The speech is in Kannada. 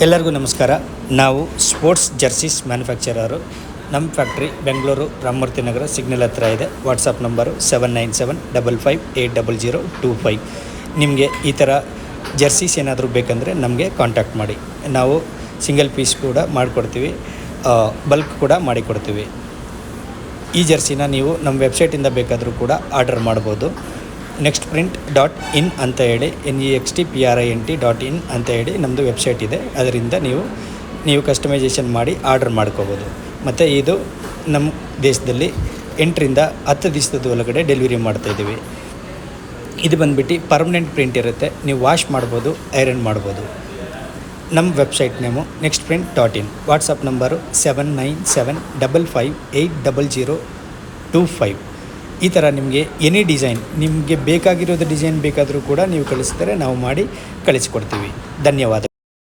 ಎಲ್ಲರಿಗೂ ನಮಸ್ಕಾರ. ನಾವು ಸ್ಪೋರ್ಟ್ಸ್ ಜರ್ಸೀಸ್ ಮ್ಯಾನುಫ್ಯಾಕ್ಚರರು. ನಮ್ಮ ಫ್ಯಾಕ್ಟ್ರಿ ಬೆಂಗಳೂರು ರಾಮಮೂರ್ತಿ ನಗರ ಸಿಗ್ನಲ್ ಹತ್ರ ಇದೆ. WhatsApp number 7975580025. ನಿಮಗೆ ಈ ಥರ ಜರ್ಸೀಸ್ ಏನಾದರೂ ಬೇಕಂದರೆ ನಮಗೆ ಕಾಂಟ್ಯಾಕ್ಟ್ ಮಾಡಿ. ನಾವು ಸಿಂಗಲ್ ಪೀಸ್ ಕೂಡ ಮಾಡಿಕೊಡ್ತೀವಿ, ಬಲ್ಕ್ ಕೂಡ ಮಾಡಿಕೊಡ್ತೀವಿ. ಈ ಜರ್ಸಿನ ನೀವು ನಮ್ಮ ವೆಬ್ಸೈಟಿಂದ ಬೇಕಾದರೂ ಕೂಡ ಆರ್ಡರ್ ಮಾಡ್ಬೋದು. nextprint.in ಅಂತ ಹೇಳಿ nextprint.in ಅಂತ ಹೇಳಿ ನಮ್ಮದು ವೆಬ್ಸೈಟ್ ಇದೆ. ಅದರಿಂದ ನೀವು ಕಸ್ಟಮೈಸೇಷನ್ ಮಾಡಿ ಆರ್ಡರ್ ಮಾಡ್ಕೋಬೋದು. ಮತ್ತು ಇದು ನಮ್ಮ ದೇಶದಲ್ಲಿ 8ರಿಂದ 10 ದಿವಸದ ಒಳಗಡೆ ಡೆಲಿವರಿ ಮಾಡ್ತಾಯಿದ್ದೀವಿ. ಇದು ಬಂದುಬಿಟ್ಟು ಪರ್ಮನೆಂಟ್ ಪ್ರಿಂಟ್ ಇರುತ್ತೆ. ನೀವು ವಾಶ್ ಮಾಡ್ಬೋದು, ಐರನ್ ಮಾಡ್ಬೋದು. ನಮ್ಮ website name nextprint.in. WhatsApp number 7975580025. ಈ ಥರ ನಿಮಗೆ ಎನಿ ಡಿಸೈನ್, ನಿಮಗೆ ಬೇಕಾಗಿರೋದು ಡಿಸೈನ್ ಬೇಕಾದರೂ ಕೂಡ ನೀವು ಕಳಿಸಿದರೆ ನಾವು ಮಾಡಿ ಕಳಿಸಿಕೊಡ್ತೀವಿ. ಧನ್ಯವಾದ.